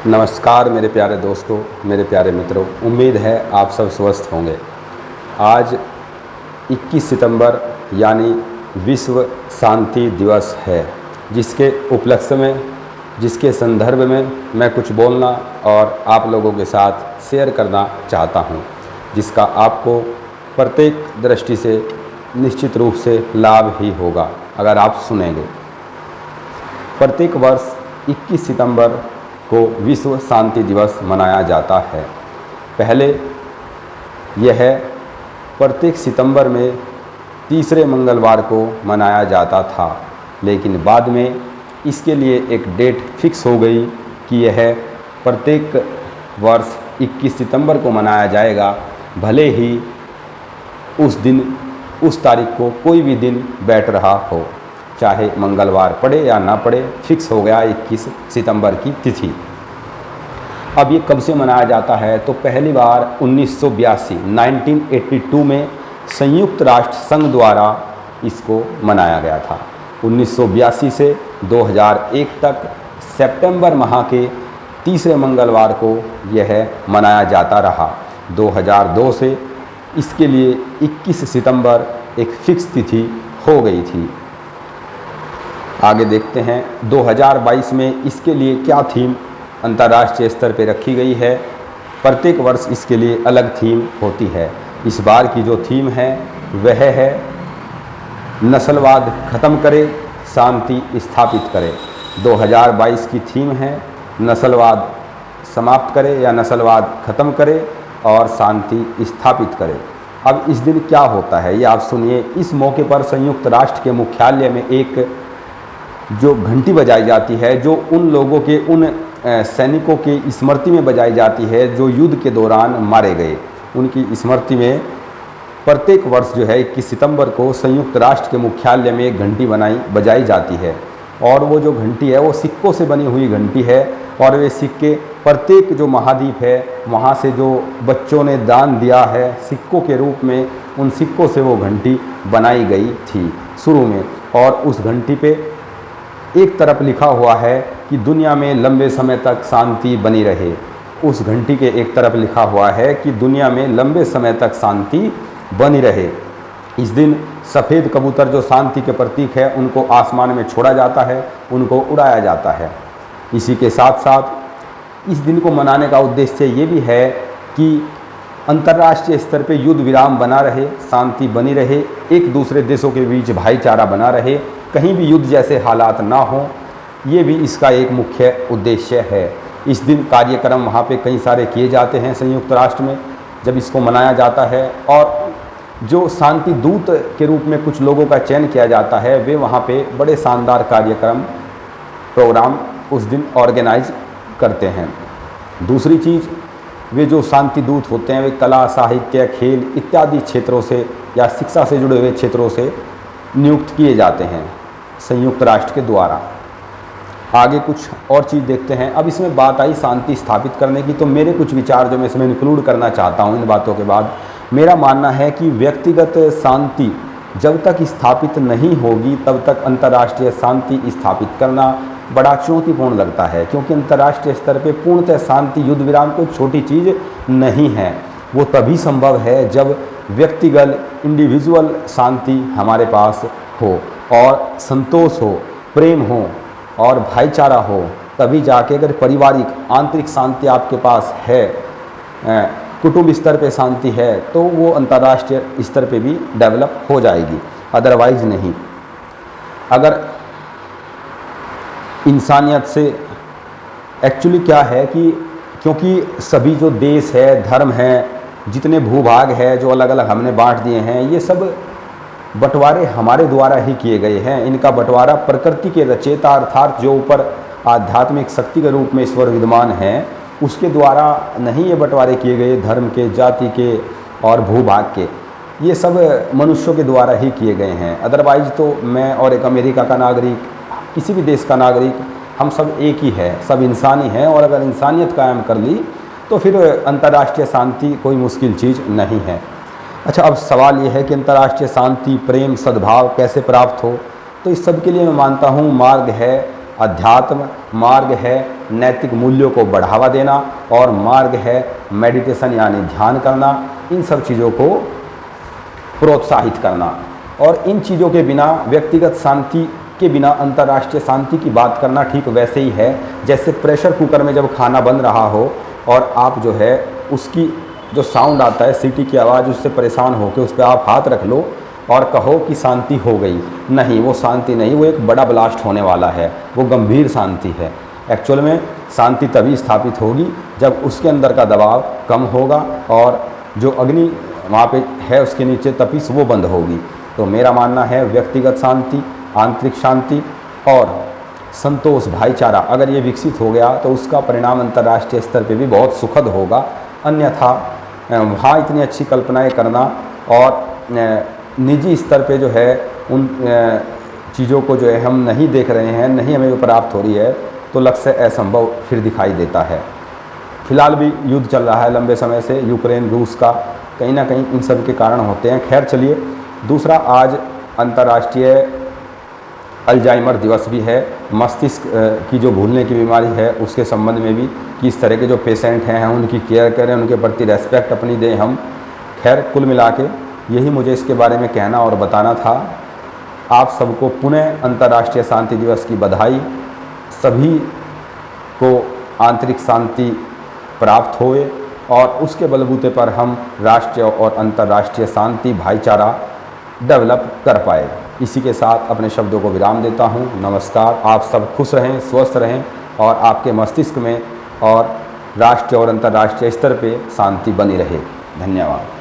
नमस्कार मेरे प्यारे दोस्तों, मेरे प्यारे मित्रों। उम्मीद है आप सब स्वस्थ होंगे। आज 21 सितंबर यानी विश्व शांति दिवस है, जिसके उपलक्ष्य में, जिसके संदर्भ में मैं कुछ बोलना और आप लोगों के साथ शेयर करना चाहता हूं, जिसका आपको प्रत्येक दृष्टि से निश्चित रूप से लाभ ही होगा अगर आप सुनेंगे। प्रत्येक वर्ष 21 सितंबर को विश्व शांति दिवस मनाया जाता है। पहले यह प्रत्येक सितंबर में तीसरे मंगलवार को मनाया जाता था, लेकिन बाद में इसके लिए एक डेट फिक्स हो गई कि यह प्रत्येक वर्ष 21 सितंबर को मनाया जाएगा, भले ही उस दिन, उस तारीख को कोई भी दिन बैठ रहा हो, चाहे मंगलवार पड़े या ना पड़े, फिक्स हो गया 21 सितंबर की तिथि। अब ये कब से मनाया जाता है? तो पहली बार 1982 में संयुक्त राष्ट्र संघ द्वारा इसको मनाया गया था। 1982 से 2001 तक सितंबर माह के तीसरे मंगलवार को यह मनाया जाता रहा। 2002 से इसके लिए 21 सितंबर एक फिक्स तिथि हो गई थी। आगे देखते हैं 2022 में इसके लिए क्या थीम अंतर्राष्ट्रीय स्तर पर रखी गई है। प्रत्येक वर्ष इसके लिए अलग थीम होती है। इस बार की जो थीम है वह है नस्लवाद खत्म करे, शांति स्थापित करे। 2022 की थीम है नस्लवाद समाप्त करे या नस्लवाद खत्म करे और शांति स्थापित करे। अब इस दिन क्या होता है ये आप सुनिए। इस मौके पर संयुक्त राष्ट्र के मुख्यालय में एक जो घंटी बजाई जाती है, जो उन लोगों के, उन सैनिकों की स्मृति में बजाई जाती है जो युद्ध के दौरान मारे गए। उनकी स्मृति में प्रत्येक वर्ष जो है 21 सितंबर को संयुक्त राष्ट्र के मुख्यालय में एक घंटी बजाई जाती है। और वो जो घंटी है वो सिक्कों से बनी हुई घंटी है, और वे सिक्के प्रत्येक जो महाद्वीप है वहाँ से जो बच्चों ने दान दिया है सिक्कों के रूप में, उन सिक्कों से वो घंटी बनाई गई थी शुरू में। और उस घंटी पे एक तरफ लिखा हुआ है कि दुनिया में लंबे समय तक शांति बनी रहे। उस घंटी के एक तरफ लिखा हुआ है कि दुनिया में लंबे समय तक शांति बनी रहे। इस दिन सफ़ेद कबूतर जो शांति के प्रतीक है उनको आसमान में छोड़ा जाता है, उनको उड़ाया जाता है। इसी के साथ साथ इस दिन को मनाने का उद्देश्य ये भी है कि अंतर्राष्ट्रीय स्तर पे युद्ध विराम बना रहे, शांति बनी रहे, एक दूसरे देशों के बीच भाईचारा बना रहे, कहीं भी युद्ध जैसे हालात ना हो। ये भी इसका एक मुख्य उद्देश्य है। इस दिन कार्यक्रम वहाँ पे कई सारे किए जाते हैं संयुक्त राष्ट्र में जब इसको मनाया जाता है। और जो शांति दूत के रूप में कुछ लोगों का चयन किया जाता है, वे वहाँ पे बड़े शानदार कार्यक्रम, प्रोग्राम उस दिन ऑर्गेनाइज करते हैं। दूसरी चीज़, वे जो शांति दूत होते हैं वे कला, साहित्य, खेल इत्यादि क्षेत्रों से या शिक्षा से जुड़े हुए क्षेत्रों से नियुक्त किए जाते हैं संयुक्त राष्ट्र के द्वारा। आगे कुछ और चीज़ देखते हैं। अब इसमें बात आई शांति स्थापित करने की, तो मेरे कुछ विचार जो मैं इसमें इंक्लूड करना चाहता हूँ इन बातों के बाद। मेरा मानना है कि व्यक्तिगत शांति जब तक स्थापित नहीं होगी तब तक अंतर्राष्ट्रीय शांति स्थापित करना बड़ा चुनौतीपूर्ण लगता है, क्योंकि अंतर्राष्ट्रीय स्तर पे पूर्णतः शांति, युद्ध विराम कोई छोटी चीज़ नहीं है। वो तभी संभव है जब व्यक्तिगत, इंडिविजुअल शांति हमारे पास हो और संतोष हो, प्रेम हो और भाईचारा हो। तभी जाके अगर पारिवारिक आंतरिक शांति आपके पास है, कुटुंब स्तर पे शांति है, तो वो अंतर्राष्ट्रीय स्तर पे भी डेवलप हो जाएगी, अदरवाइज नहीं। अगर इंसानियत से एक्चुअली क्या है कि क्योंकि सभी जो देश है, धर्म है, जितने भूभाग है जो अलग अलग हमने बांट दिए हैं, ये सब बंटवारे हमारे द्वारा ही किए गए हैं। इनका बंटवारा प्रकृति के रचयिता अर्थात जो ऊपर आध्यात्मिक शक्ति के रूप में ईश्वर विद्यमान है उसके द्वारा नहीं ये बंटवारे किए गए, धर्म के, जाति के और भूभाग के। ये सब मनुष्यों के द्वारा ही किए गए हैं। अदरवाइज तो मैं और एक अमेरिका का नागरिक, किसी भी देश का नागरिक, हम सब एक ही है, सब इंसान ही हैं। और अगर इंसानियत कायम कर ली तो फिर अंतर्राष्ट्रीय शांति कोई मुश्किल चीज़ नहीं है। अच्छा, अब सवाल ये है कि अंतर्राष्ट्रीय शांति, प्रेम, सद्भाव कैसे प्राप्त हो? तो इस सब के लिए मैं मानता हूँ मार्ग है अध्यात्म, मार्ग है नैतिक मूल्यों को बढ़ावा देना, और मार्ग है मेडिटेशन यानी ध्यान करना। इन सब चीज़ों को प्रोत्साहित करना, और इन चीज़ों के बिना, व्यक्तिगत शांति के बिना अंतर्राष्ट्रीय शांति की बात करना ठीक वैसे ही है जैसे प्रेशर कुकर में जब खाना बन रहा हो और आप जो है उसकी जो साउंड आता है, सीटी की आवाज़, उससे परेशान होकर उस पर आप हाथ रख लो और कहो कि शांति हो गई। नहीं, वो शांति नहीं, वो एक बड़ा ब्लास्ट होने वाला है, वो गंभीर शांति है। एक्चुअल में शांति तभी स्थापित होगी जब उसके अंदर का दबाव कम होगा और जो अग्नि वहाँ पे है उसके नीचे तपिश वो बंद होगी। तो मेरा मानना है व्यक्तिगत शांति, आंतरिक शांति और संतोष, भाईचारा अगर ये विकसित हो गया तो उसका परिणाम अंतर्राष्ट्रीय स्तर पे भी बहुत सुखद होगा। अन्यथा वहाँ इतनी अच्छी कल्पनाएं करना और निजी स्तर पे जो है उन चीज़ों को जो है हम नहीं देख रहे हैं, नहीं हमें प्राप्त हो रही है, तो लक्ष्य असंभव फिर दिखाई देता है। फिलहाल भी युद्ध चल रहा है लंबे समय से, यूक्रेन रूस का, कहीं ना कहीं इन सब के कारण होते हैं। खैर चलिए, दूसरा आज अंतर्राष्ट्रीय अल्जाइमर दिवस भी है। मस्तिष्क की जो भूलने की बीमारी है उसके संबंध में भी, किस तरह के जो पेशेंट हैं उनकी केयर करें, उनके प्रति रेस्पेक्ट अपनी दें हम। खैर कुल मिला के यही मुझे इसके बारे में कहना और बताना था। आप सबको पुनः अंतर्राष्ट्रीय शांति दिवस की बधाई। सभी को आंतरिक शांति प्राप्त होए और उसके बलबूते पर हम राष्ट्रीय और अंतर्राष्ट्रीय शांति, भाईचारा डेवलप कर पाए। इसी के साथ अपने शब्दों को विराम देता हूँ। नमस्कार। आप सब खुश रहें, स्वस्थ रहें और आपके मस्तिष्क में और राष्ट्रीय और अंतर्राष्ट्रीय स्तर पे शांति बनी रहे। धन्यवाद।